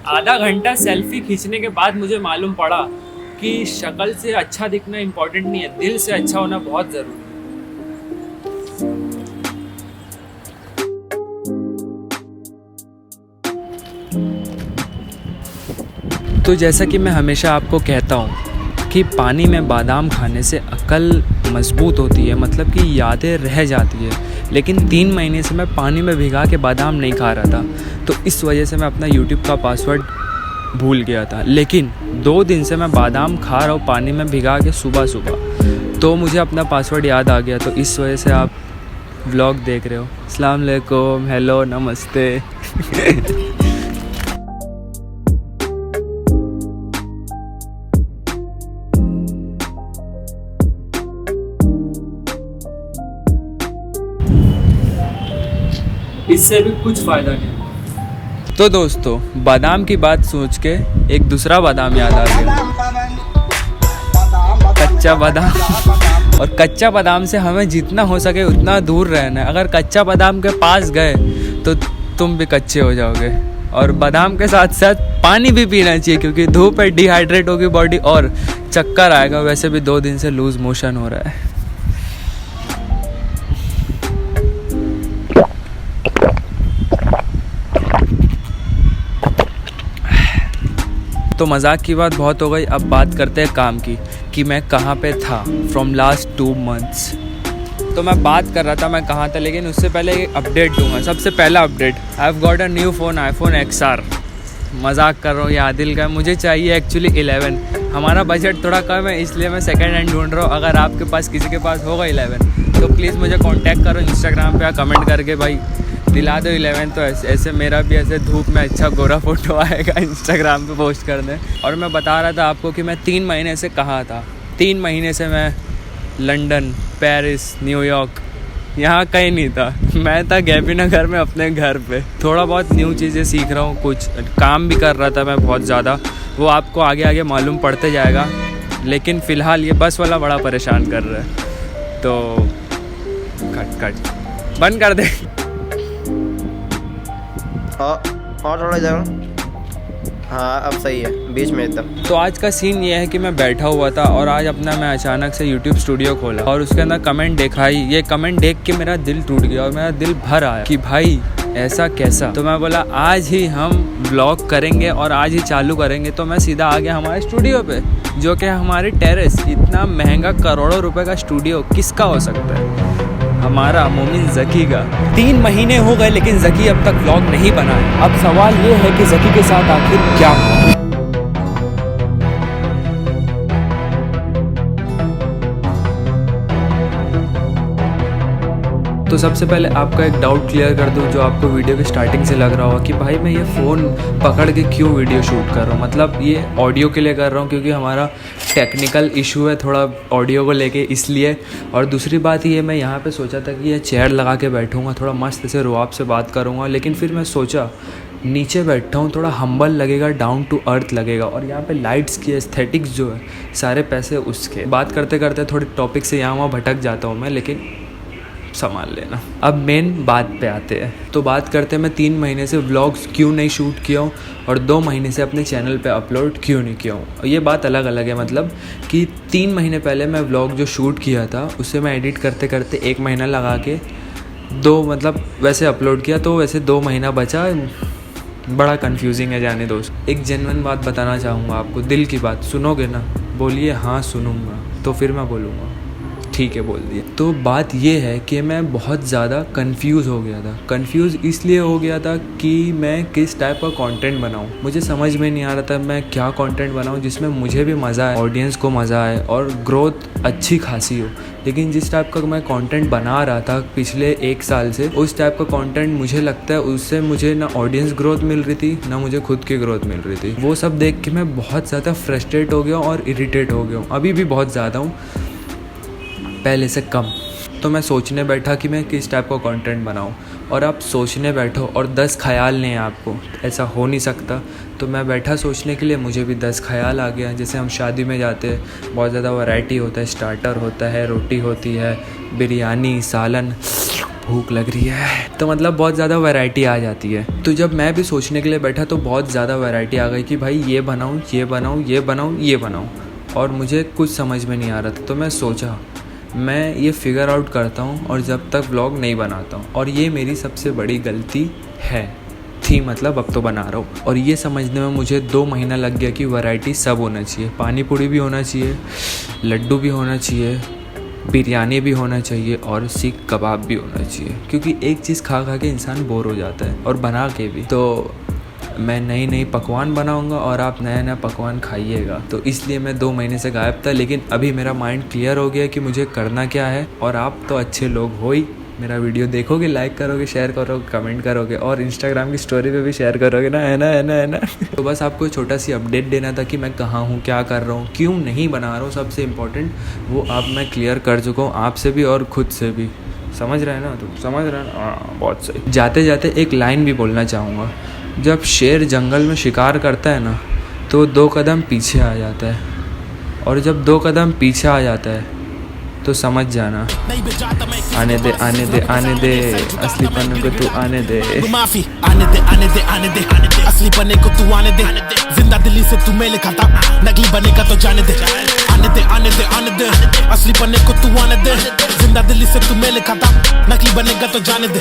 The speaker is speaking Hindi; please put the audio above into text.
आधा घंटा सेल्फी खींचने के बाद मुझे मालूम पड़ा कि शक्ल से अच्छा दिखना इम्पोर्टेंट नहीं है, दिल से अच्छा होना बहुत ज़रूरी है। तो जैसा कि मैं हमेशा आपको कहता हूँ कि पानी में बादाम खाने से अक्ल मजबूत होती है, मतलब कि यादें रह जाती है। लेकिन 3 महीने से मैं पानी में भिगा के बादाम नहीं खा रहा था, तो इस वजह से मैं अपना YouTube का पासवर्ड भूल गया था। लेकिन 2 दिन से मैं बादाम खा रहा हूँ पानी में भिगा के सुबह सुबह, तो मुझे अपना पासवर्ड याद आ गया। तो इस वजह से आप व्लॉग देख रहे हो। अस्सलाम वालेकुम, हेलो, नमस्ते। इससे भी कुछ फ़ायदा नहीं। तो दोस्तों, बादाम की बात सोच के एक दूसरा बादाम याद आ गया, कच्चा बादाम। और कच्चा बादाम से हमें जितना हो सके उतना दूर रहना है। अगर कच्चा बादाम के पास गए तो तुम भी कच्चे हो जाओगे। और बादाम के साथ साथ पानी भी पीना चाहिए, क्योंकि धूप पे डिहाइड्रेट होगी बॉडी और चक्कर आएगा। वैसे भी 2 दिन से लूज मोशन हो रहा है। तो मजाक की बात बहुत हो गई, अब बात करते हैं काम की, कि मैं कहाँ पे था फ्रॉम लास्ट 2 मंथ्स। तो मैं बात कर रहा था मैं कहाँ था, लेकिन उससे पहले एक अपडेट दूंगा। सबसे पहला update, I have got a new phone, iPhone XR। मजाक कर रहा हूँ, ये आदिल का। मुझे चाहिए एक्चुअली 11। हमारा बजट थोड़ा कम है, इसलिए मैं सेकेंड हैंड ढूंढ रहा हूँ। अगर आपके पास किसी के पास होगा 11 तो प्लीज़ मुझे कॉन्टैक्ट करो इंस्टाग्राम पे या कमेंट करके, भाई दिला दो 11। तो ऐसे मेरा भी ऐसे धूप में अच्छा गोरा फोटो आएगा इंस्टाग्राम पे पोस्ट करने। और मैं बता रहा था आपको कि मैं 3 महीने से कहाँ था। 3 महीने से मैं लंदन, पेरिस, न्यूयॉर्क, यहाँ कहीं नहीं था। मैं था गैपी नगर में अपने घर पे। थोड़ा बहुत न्यू चीज़ें सीख रहा हूँ, कुछ काम भी कर रहा था मैं बहुत ज़्यादा। वो आपको आगे आगे मालूम पड़ते जाएगा। लेकिन फ़िलहाल ये बस वाला बड़ा परेशान कर रहा है, तो कट बंद कर दे। और थोड़ा जगह, हाँ अब सही है, बीच में एकदम। तो आज का सीन ये है कि मैं बैठा हुआ था और आज अपना मैं अचानक से YouTube स्टूडियो खोला और उसके अंदर कमेंट देखा ही। ये कमेंट देख के मेरा दिल टूट गया और मेरा दिल भर आया कि भाई ऐसा कैसा। तो मैं बोला आज ही हम ब्लॉग करेंगे और आज ही चालू करेंगे। तो मैं सीधा आ गया हमारे स्टूडियो पे, जो कि हमारी टेरेस। इतना महंगा करोड़ों रुपए का स्टूडियो किसका हो सकता है? हमारा मोमिन ज़की का। 3 महीने हो गए लेकिन ज़की अब तक व्लॉग नहीं बना है। अब सवाल ये है कि ज़की के साथ आखिर क्या हुआ। तो सबसे पहले आपका एक डाउट क्लियर कर दूं, जो आपको वीडियो की स्टार्टिंग से लग रहा होगा कि भाई मैं ये फ़ोन पकड़ के क्यों वीडियो शूट कर रहा हूँ। मतलब ये ऑडियो के लिए कर रहा हूँ क्योंकि हमारा टेक्निकल इशू है थोड़ा ऑडियो को लेके, इसलिए। और दूसरी बात ये, मैं यहाँ पे सोचा था कि ये चेयर लगा के बैठूँगा, थोड़ा मस्त से रुआब से बात करूँगा। लेकिन फिर मैं सोचा नीचे बैठा हूँ, थोड़ा हम्बल लगेगा, डाउन टू अर्थ लगेगा। और यहाँ पे लाइट्स की एस्थेटिक्स जो है, सारे पैसे उसके। बात करते करते थोड़े टॉपिक से यहाँ वहाँ भटक जाता हूँ मैं, लेकिन संभाल लेना। अब मेन बात पे आते हैं। तो बात करते हैं मैं 3 महीने से व्लॉग्स क्यों नहीं शूट किया हूँ और 2 महीने से अपने चैनल पे अपलोड क्यों नहीं किया हूँ। ये बात अलग अलग है। मतलब कि 3 महीने पहले मैं व्लॉग जो शूट किया था उसे मैं एडिट करते करते 1 महीना लगा के 2 मतलब वैसे अपलोड किया, तो वैसे 2 महीना बचा। बड़ा कन्फ्यूजिंग है, जाने दोस्त। एक जेन्युइन बात बताना चाहूँगा आपको, दिल की बात। सुनोगे ना? बोलिए हाँ सुनूँगा, तो फिर मैं बोलूँगा ठीक है, बोल दिया। तो बात ये है कि मैं बहुत ज़्यादा कंफ्यूज हो गया था। कंफ्यूज इसलिए हो गया था कि मैं किस टाइप का कंटेंट बनाऊं। मुझे समझ में नहीं आ रहा था मैं क्या कंटेंट बनाऊं जिसमें मुझे भी मज़ा आए, ऑडियंस को मज़ा आए और ग्रोथ अच्छी खासी हो। लेकिन जिस टाइप का मैं कंटेंट बना रहा था पिछले 1 साल से, उस टाइप का कंटेंट मुझे लगता है उससे मुझे ना ऑडियंस ग्रोथ मिल रही थी, ना मुझे खुद की ग्रोथ मिल रही थी। वो सब देख के मैं बहुत ज़्यादा फ्रस्ट्रेट हो गया और इरिटेट हो गया हूँ। अभी भी बहुत ज़्यादा हूँ, पहले से कम। तो मैं सोचने बैठा कि मैं किस टाइप का कंटेंट बनाऊं। और आप सोचने बैठो और 10 ख्याल नहीं आपको, ऐसा हो नहीं सकता। तो मैं बैठा सोचने के लिए, मुझे भी 10 ख्याल आ गया। जैसे हम शादी में जाते हैं, बहुत ज़्यादा वैरायटी होता है, स्टार्टर होता है, रोटी होती है, बिरयानी, सालन, भूख लग रही है, तो मतलब बहुत ज़्यादा वैरायटी आ जाती है। तो जब मैं भी सोचने के लिए बैठा तो बहुत ज़्यादा वैरायटी आ गई कि भाई ये बनाऊँ, ये बनाऊँ, ये बनाऊँ, ये बनाऊँ, और मुझे कुछ समझ में नहीं आ रहा था। तो मैं सोचा मैं ये फिगर आउट करता हूँ और जब तक व्लॉग नहीं बनाता हूँ, और ये मेरी सबसे बड़ी गलती थी, मतलब अब तो बना रहा हूँ। और ये समझने में मुझे 2 महीना लग गया कि वैरायटी सब होना चाहिए, पानी पूड़ी भी होना चाहिए, लड्डू भी होना चाहिए, बिरयानी भी होना चाहिए और सीख कबाब भी होना चाहिए, क्योंकि एक चीज़ खा खा के इंसान बोर हो जाता है, और बना के भी। तो मैं नई नई पकवान बनाऊंगा और आप नया नया पकवान खाइएगा। तो इसलिए मैं 2 महीने से गायब था, लेकिन अभी मेरा माइंड क्लियर हो गया कि मुझे करना क्या है। और आप तो अच्छे लोग हो ही, मेरा वीडियो देखोगे, लाइक करोगे, शेयर करोगे, कमेंट करोगे और इंस्टाग्राम की स्टोरी पे भी शेयर करोगे ना, है ना, है ना, है ना। तो बस आपको छोटा सी अपडेट देना था कि मैं कहाँ हूँ, क्या कर रहा हूँ, क्यों नहीं बना रहा हूँ। सबसे इम्पोर्टेंट वो अब मैं क्लियर कर चुका हूँ, आपसे भी और खुद से भी। समझ रहे हैं ना, तो समझ रहे हैं ना, बहुत सही। जाते जाते एक लाइन भी बोलना चाहूँगा, जब शेर जंगल में शिकार करता है ना, तो 2 कदम पीछे आ जाता है, और जब 2 कदम पीछे आ जाता है तो समझ जाना, आने दे, आने दे, आने दे, असली पन्ने को तू आने दे। माफी आने दे, आने दे, आने दे, असली पन्ने को तू आने दे। जिंदा दिली से तू मेल खाता, नकली बनेगा तो जाने दे। आने दे, आने दे, आने दे, असली पन्ने को तू आने दे। जिंदा दिली से तू मेल खाता, नकली बनेगा तो जाने दे।